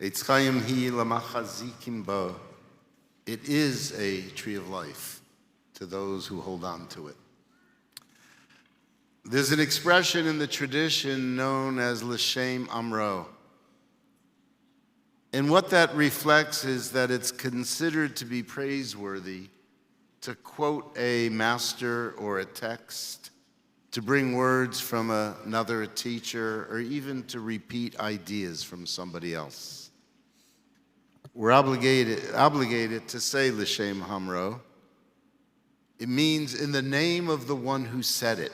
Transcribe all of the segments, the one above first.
Eitz Chaim hi lamachazikim bo. It is a tree of life to those who hold on to it. There's an expression in the tradition known as l'shem amro. And what that reflects is that it's considered to be praiseworthy to quote a master or a text, to bring words from another teacher, or even to repeat ideas from somebody else. We're obligated to say l'shem hamro. It means in the name of the one who said it.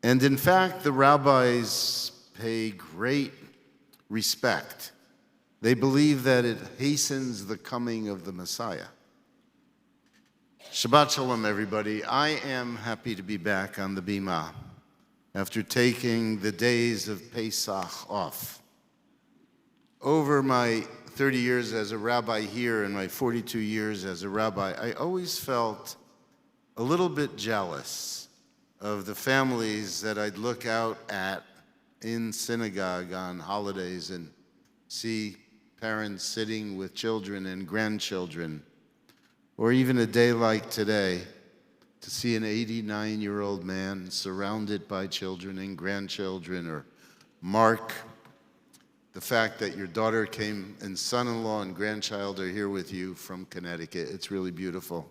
And in fact, the rabbis pay great respect. They believe that it hastens the coming of the Messiah. Shabbat Shalom, everybody. I am happy to be back on the Bima after taking the days of Pesach off. Over my 30 years as a rabbi here and my 42 years as a rabbi, I always felt a little bit jealous of the families that I'd look out at in synagogue on holidays and see parents sitting with children and grandchildren, or even a day like today, to see an 89-year-old man surrounded by children and grandchildren, or mark the fact that your daughter came and son-in-law and grandchild are here with you from Connecticut. It's really beautiful.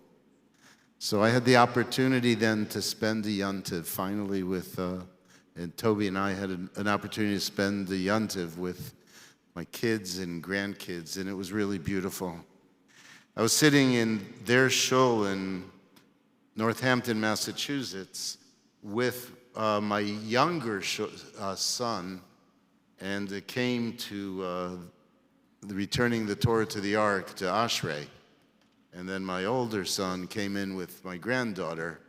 So I had the opportunity then to spend the Yontiv finally with, and Toby and I had an opportunity to spend the Yontiv with my kids and grandkids, and it was really beautiful. I was sitting in their shul in Northampton, Massachusetts, with my younger son, and it came to returning the Torah to the Ark to Ashrei. And then my older son came in with my granddaughter,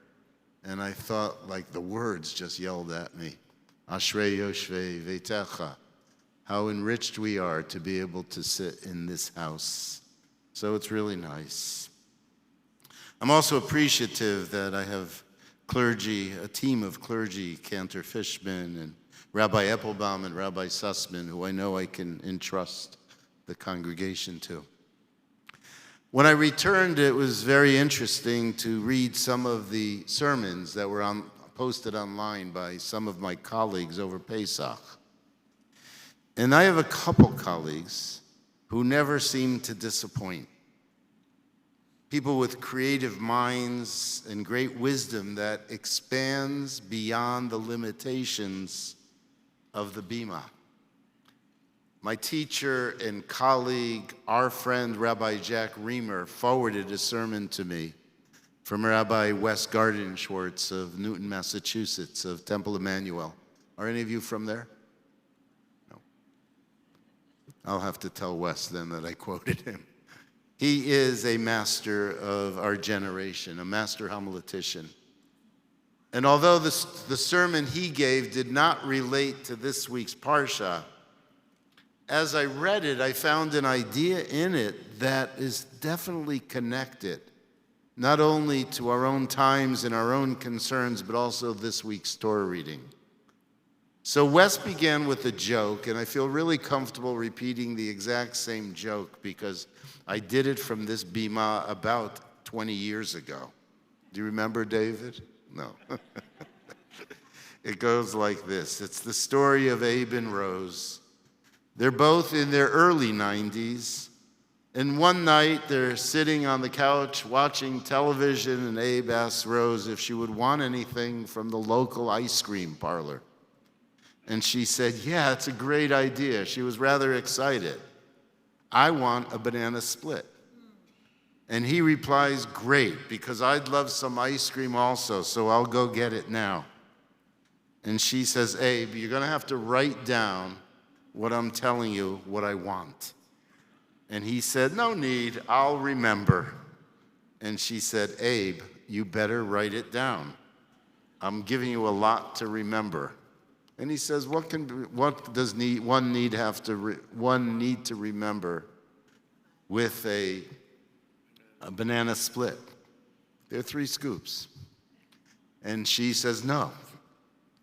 and I thought like the words just yelled at me. Ashrei Yoshvei Veitecha. How enriched we are to be able to sit in this house. So it's really nice. I'm also appreciative that I have clergy, a team of clergy, Cantor Fishman and Rabbi Eppelbaum and Rabbi Sussman, who I know I can entrust the congregation to. When I returned, it was very interesting to read some of the sermons that were posted online by some of my colleagues over Pesach. And I have a couple colleagues who never seem to disappoint. People with creative minds and great wisdom that expands beyond the limitations of the Bima. My teacher and colleague, our friend Rabbi Jack Reamer, forwarded a sermon to me from Rabbi Wes Garden-Schwartz of Newton, Massachusetts, of Temple Emmanuel. Are any of you from there? No. I'll have to tell Wes then that I quoted him. He is a master of our generation, a master homiletician. And although the sermon he gave did not relate to this week's Parsha, as I read it, I found an idea in it that is definitely connected, not only to our own times and our own concerns, but also this week's Torah reading. So Wes began with a joke, and I feel really comfortable repeating the exact same joke because I did it from this bima about 20 years ago. Do you remember, David? No. It goes like this. It's the story of Abe and Rose. They're both in their early 90s, and one night they're sitting on the couch watching television, and Abe asks Rose if she would want anything from the local ice cream parlor. And she said, yeah, it's a great idea. She was rather excited. I want a banana split. And he replies, great, because I'd love some ice cream also, so I'll go get it now. And she says, Abe, you're going to have to write down what I'm telling you, what I want. And he said, no need, I'll remember. And she said, Abe, you better write it down. I'm giving you a lot to remember. And he says, what does one need to remember with a banana split? There are 3 scoops. And she says, no.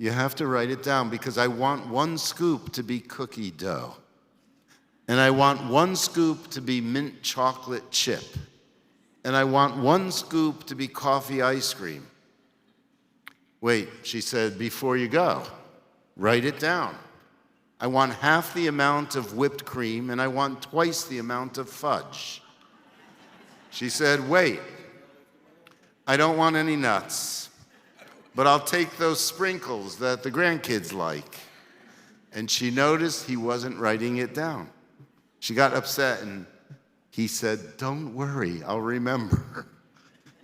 You have to write it down because I want 1 scoop to be cookie dough. And I want 1 scoop to be mint chocolate chip. And I want 1 scoop to be coffee ice cream. Wait, she said, before you go, write it down. I want half the amount of whipped cream, and I want twice the amount of fudge. She said, wait, I don't want any nuts, but I'll take those sprinkles that the grandkids like. And she noticed he wasn't writing it down. She got upset, and he said, don't worry, I'll remember.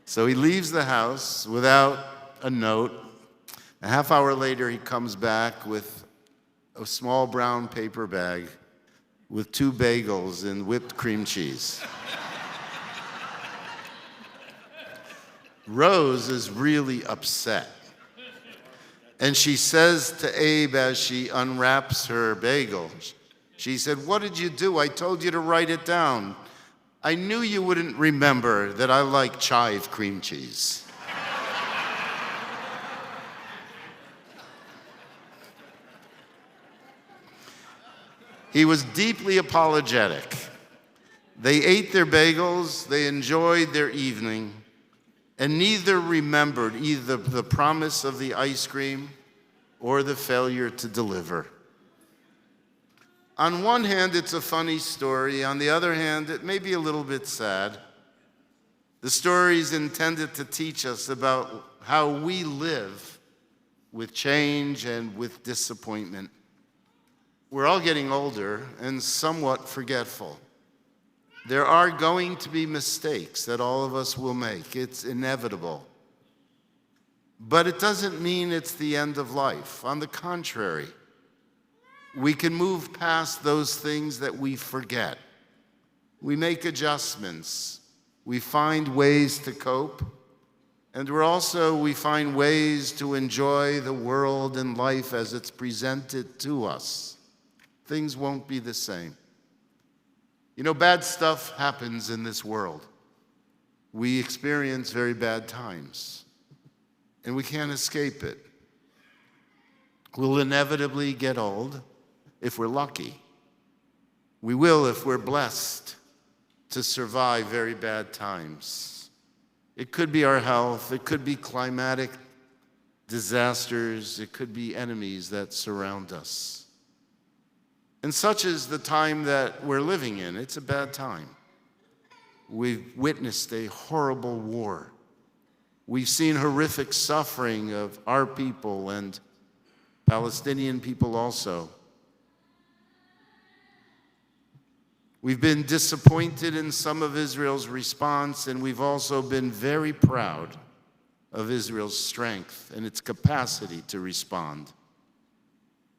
So he leaves the house without a note. A half hour later, he comes back with a small brown paper bag with 2 bagels and whipped cream cheese. Rose is really upset. And she says to Abe as she unwraps her bagel, she said, what did you do? I told you to write it down. I knew you wouldn't remember that I like chive cream cheese. He was deeply apologetic. They ate their bagels, they enjoyed their evening, and neither remembered either the promise of the ice cream or the failure to deliver. On one hand, it's a funny story. On the other hand, it may be a little bit sad. The story is intended to teach us about how we live with change and with disappointment. We're all getting older and somewhat forgetful. There are going to be mistakes that all of us will make. It's inevitable. But it doesn't mean it's the end of life. On the contrary, we can move past those things that we forget. We make adjustments. We find ways to cope. And we find ways to enjoy the world and life as it's presented to us. Things won't be the same. You know, bad stuff happens in this world. We experience very bad times, and we can't escape it. We'll inevitably get old if we're lucky. We will if we're blessed to survive very bad times. It could be our health, it could be climatic disasters, it could be enemies that surround us. And such is the time that we're living in. It's a bad time. We've witnessed a horrible war. We've seen horrific suffering of our people and Palestinian people also. We've been disappointed in some of Israel's response, and we've also been very proud of Israel's strength and its capacity to respond.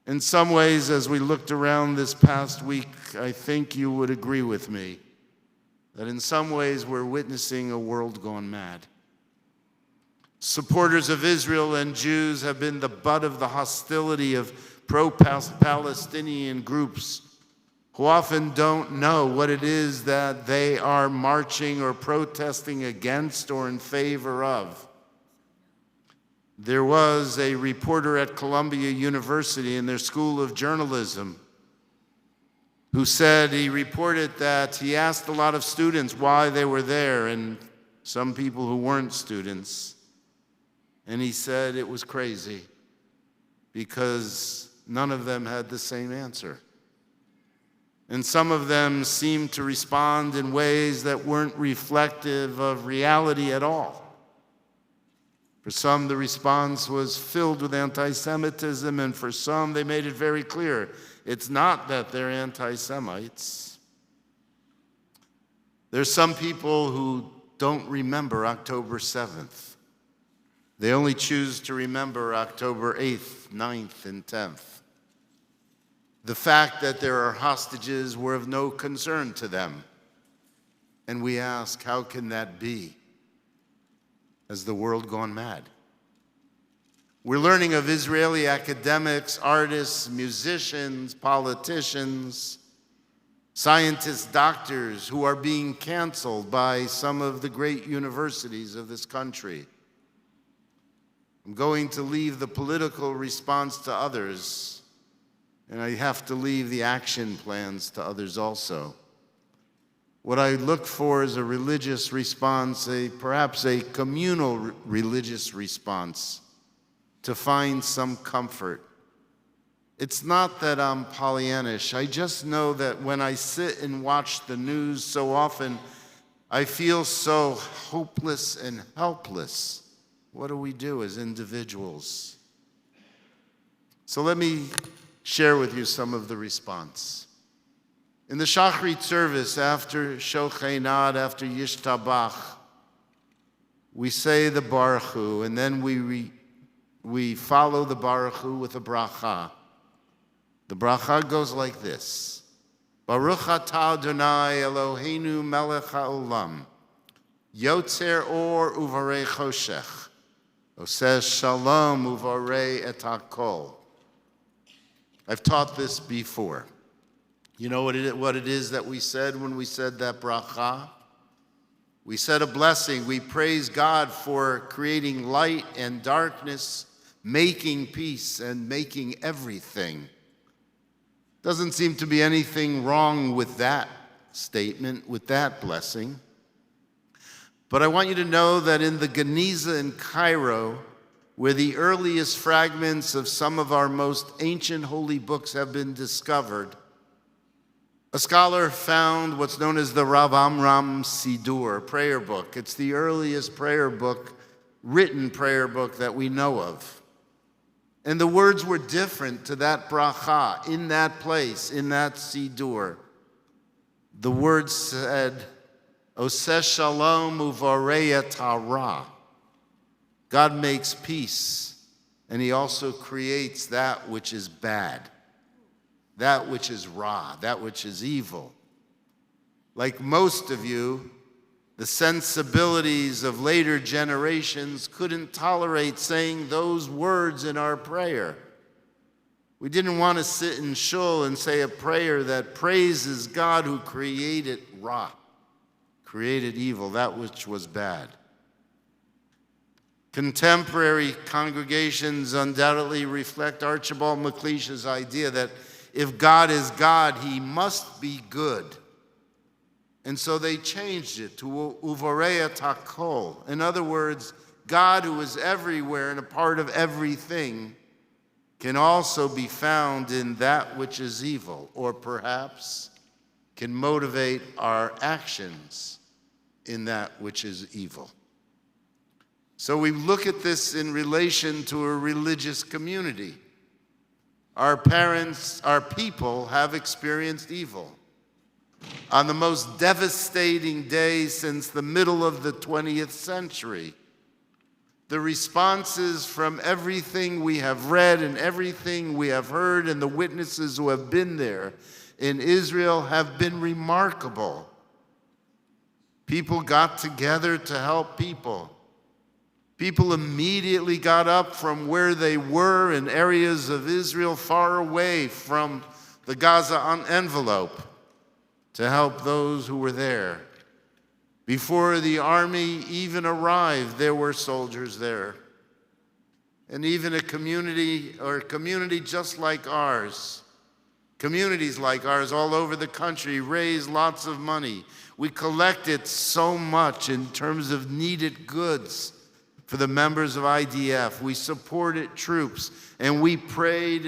In some ways, as we looked around this past week, I think you would agree with me that in some ways we're witnessing a world gone mad. Supporters of Israel and Jews have been the butt of the hostility of pro-Palestinian groups who often don't know what it is that they are marching or protesting against or in favor of. There was a reporter at Columbia University in their School of Journalism who said he reported that he asked a lot of students why they were there and some people who weren't students. And he said it was crazy because none of them had the same answer. And some of them seemed to respond in ways that weren't reflective of reality at all. For some, the response was filled with anti-Semitism, and for some, they made it very clear it's not that they're anti-Semites. There's some people who don't remember October 7th. They only choose to remember October 8th, 9th, and 10th. The fact that there are hostages were of no concern to them. And we ask, how can that be? Has the world gone mad? We're learning of Israeli academics, artists, musicians, politicians, scientists, doctors who are being canceled by some of the great universities of this country. I'm going to leave the political response to others, and I have to leave the action plans to others also. What I look for is a religious response, perhaps a communal religious response, to find some comfort. It's not that I'm Pollyannish. I just know that when I sit and watch the news so often, I feel so hopeless and helpless. What do we do as individuals? So let me share with you some of the response. In the Shachrit service, after Shochenad, after Yishtabach, we say the Baruch Hu, and then we follow the Baruch Hu with a bracha. The bracha goes like this: Baruch atah Adonai Eloheinu melech haolam, yotzer or uvarei choshech, oseh shalom uvarei et hakol. I've taught this before. You know what it is that we said when we said that bracha? We said a blessing. We praise God for creating light and darkness, making peace and making everything. Doesn't seem to be anything wrong with that statement, with that blessing. But I want you to know that in the Geniza in Cairo, where the earliest fragments of some of our most ancient holy books have been discovered, a scholar found what's known as the Rav Amram Sidur prayer book. It's the earliest prayer book, written prayer book that we know of. And the words were different to that bracha, in that place, in that Sidur. The words said, Oseh shalom uvarei et hara. God makes peace, and he also creates that which is bad, that which is ra, that which is evil. Like most of you, the sensibilities of later generations couldn't tolerate saying those words in our prayer. We didn't want to sit in shul and say a prayer that praises God who created ra, created evil, that which was bad. Contemporary congregations undoubtedly reflect Archibald MacLeish's idea that if God is God, he must be good. And so they changed it to uvarei et hakol. In other words, God, who is everywhere and a part of everything, can also be found in that which is evil, or perhaps can motivate our actions in that which is evil. So we look at this in relation to a religious community. Our parents, our people have experienced evil. On the most devastating day since the middle of the 20th century, the responses from everything we have read and everything we have heard and the witnesses who have been there in Israel have been remarkable. People got together to help people. People immediately got up from where they were in areas of Israel far away from the Gaza envelope to help those who were there. Before the army even arrived, there were soldiers there. And even a community just like ours, communities like ours all over the country raised lots of money. We collected so much in terms of needed goods for the members of IDF. We supported troops, and we prayed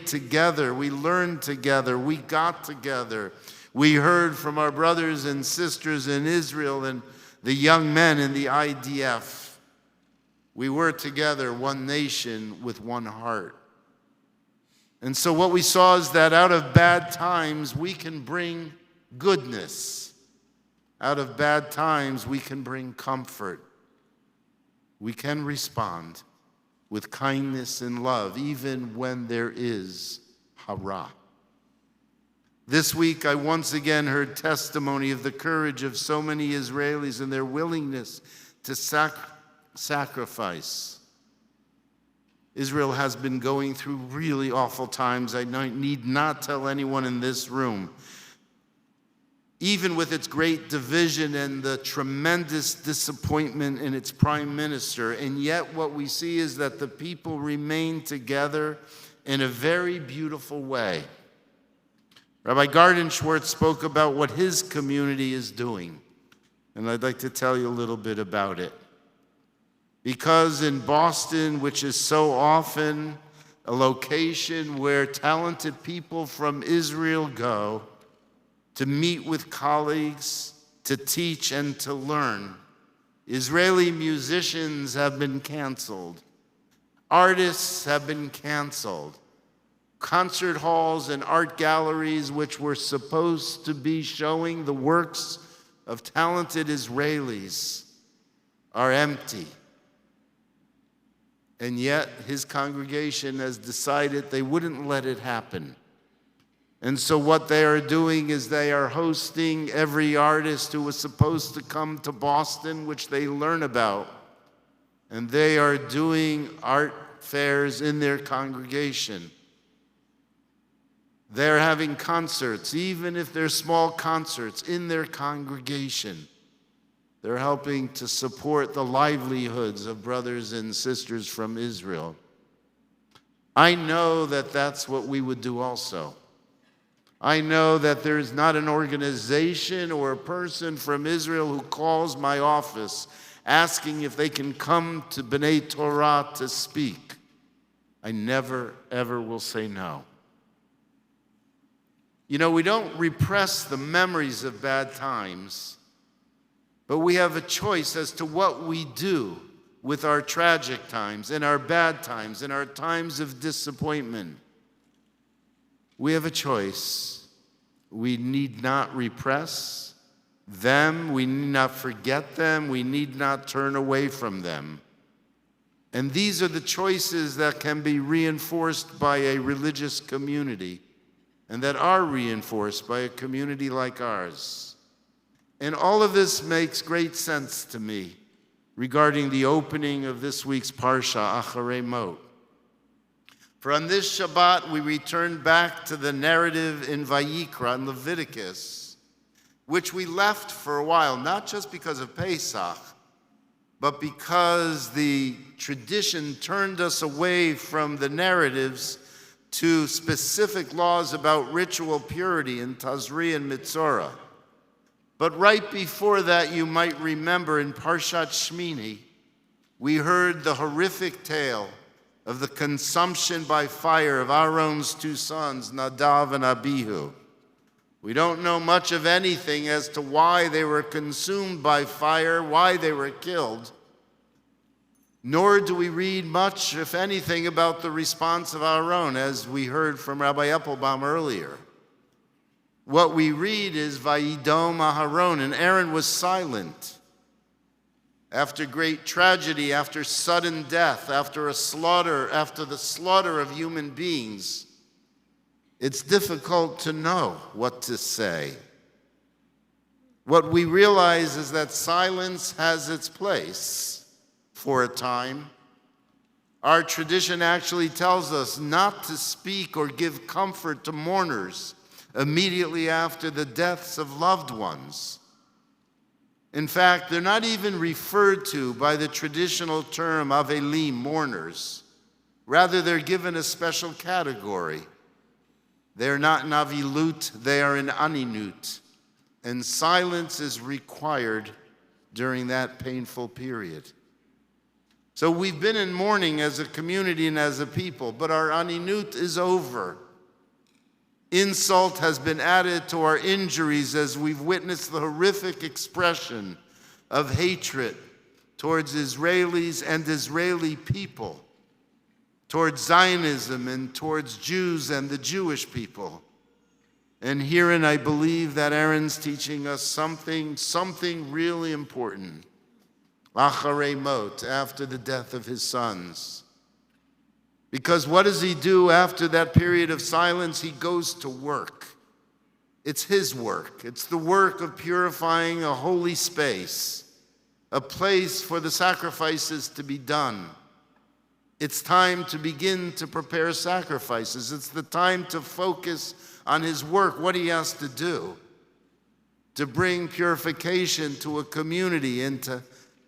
together. We learned together. We got together. We heard from our brothers and sisters in Israel and the young men in the IDF. We were together, one nation with one heart. And so what we saw is that out of bad times, we can bring goodness. Out of bad times, we can bring comfort. We can respond with kindness and love, even when there is hara. This week, I once again heard testimony of the courage of so many Israelis and their willingness to sacrifice. Israel has been going through really awful times. I need not tell anyone in this room. Even with its great division and the tremendous disappointment in its prime minister, and yet what we see is that the people remain together in a very beautiful way. Rabbi Gardenschwartz spoke about what his community is doing, and I'd like to tell you a little bit about it. Because in Boston, which is so often a location where talented people from Israel go to meet with colleagues, to teach and to learn, Israeli musicians have been canceled. Artists have been canceled. Concert halls and art galleries, which were supposed to be showing the works of talented Israelis, are empty. And yet his congregation has decided they wouldn't let it happen. And so what they are doing is they are hosting every artist who was supposed to come to Boston, which they learn about. And they are doing art fairs in their congregation. They're having concerts, even if they're small concerts, in their congregation. They're helping to support the livelihoods of brothers and sisters from Israel. I know that that's what we would do also. I know that there is not an organization or a person from Israel who calls my office asking if they can come to B'nai Torah to speak. I never, ever will say no. You know, we don't repress the memories of bad times, but we have a choice as to what we do with our tragic times and our bad times and our times of disappointment. We have a choice. We need not repress them. We need not forget them. We need not turn away from them. And these are the choices that can be reinforced by a religious community and that are reinforced by a community like ours. And all of this makes great sense to me regarding the opening of this week's Parsha, Acharei Mot. For on this Shabbat, we return back to the narrative in Vayikra, in Leviticus, which we left for a while, not just because of Pesach, but because the tradition turned us away from the narratives to specific laws about ritual purity in Tazri and Mitzorah. But right before that, you might remember in Parshat Shmini, we heard the horrific tale of the consumption by fire of Aaron's two sons, Nadav and Abihu. We don't know much of anything as to why they were consumed by fire, why they were killed, nor do we read much, if anything, about the response of Aaron, as we heard from Rabbi Applebaum earlier. What we read is Vayidom Aharon, and Aaron was silent. After great tragedy, after sudden death, after the slaughter of human beings, it's difficult to know what to say. What we realize is that silence has its place for a time. Our tradition actually tells us not to speak or give comfort to mourners immediately after the deaths of loved ones. In fact, they're not even referred to by the traditional term Avelim, mourners. Rather, they're given a special category. They're not in Avilut, they are in Aninut. And silence is required during that painful period. So we've been in mourning as a community and as a people, but our Aninut is over. Insult has been added to our injuries as we've witnessed the horrific expression of hatred towards Israelis and Israeli people, towards Zionism and towards Jews and the Jewish people. And herein I believe that Aaron's teaching us something really important. Acharei Mot, after the death of his sons. Because what does he do after that period of silence? He goes to work. It's his work. It's the work of purifying a holy space, a place for the sacrifices to be done. It's time to begin to prepare sacrifices. It's the time to focus on his work, what he has to do, to bring purification to a community and to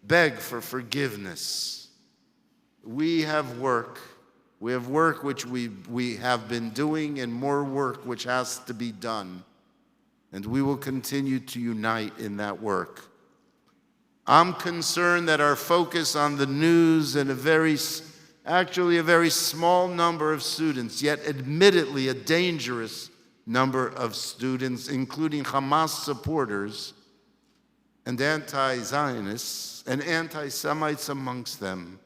beg for forgiveness. We have work. We have work which we have been doing and more work which has to be done. And we will continue to unite in that work. I'm concerned that our focus on the news and a very small number of students, yet admittedly a dangerous number of students, including Hamas supporters and anti-Zionists and anti-Semites amongst them,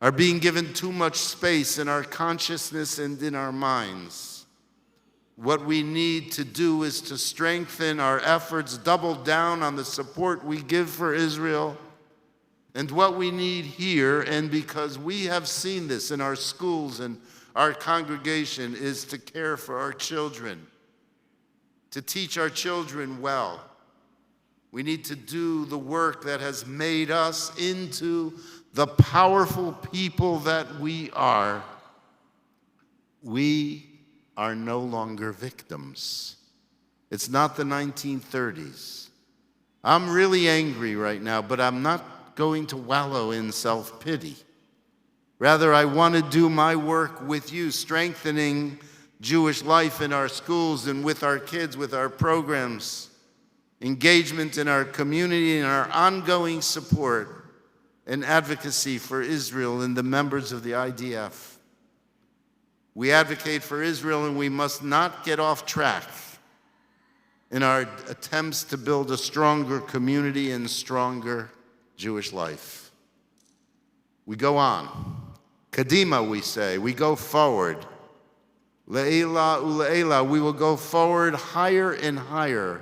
are being given too much space in our consciousness and in our minds. What we need to do is to strengthen our efforts, double down on the support we give for Israel, and what we need here, and because we have seen this in our schools and our congregation, is to care for our children, to teach our children well. We need to do the work that has made us into the powerful people that we are. We are no longer victims. It's not the 1930s. I'm really angry right now, but I'm not going to wallow in self-pity. Rather, I want to do my work with you, strengthening Jewish life in our schools and with our kids, with our programs, engagement in our community, and our ongoing support and advocacy for Israel and the members of the IDF. We advocate for Israel, and we must not get off track in our attempts to build a stronger community and stronger Jewish life. We go on. Kadima, we say. We go forward. Le'ela u'le'ela. We will go forward higher and higher,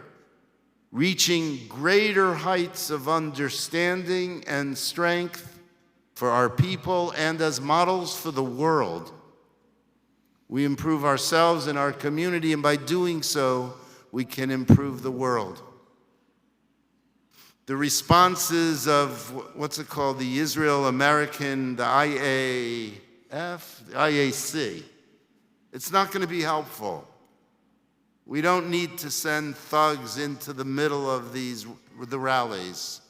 reaching greater heights of understanding and strength for our people and as models for the world. We improve ourselves and our community, and by doing so, we can improve the world. The responses of, what's it called, the Israel-American, the IAF, the IAC, it's not going to be helpful. We don't need to send thugs into the middle of the rallies.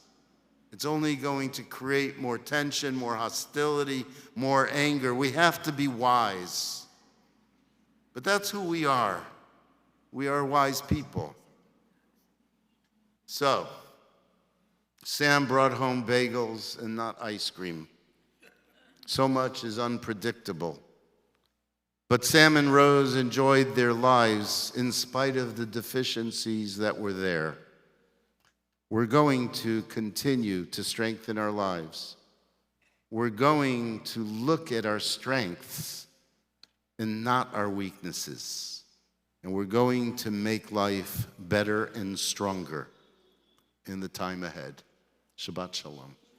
It's only going to create more tension, more hostility, more anger. We have to be wise. But that's who we are. We are wise people. So, Sam brought home bagels and not ice cream. So much is unpredictable. But Sam and Rose enjoyed their lives in spite of the deficiencies that were there. We're going to continue to strengthen our lives. We're going to look at our strengths and not our weaknesses. And we're going to make life better and stronger in the time ahead. Shabbat Shalom.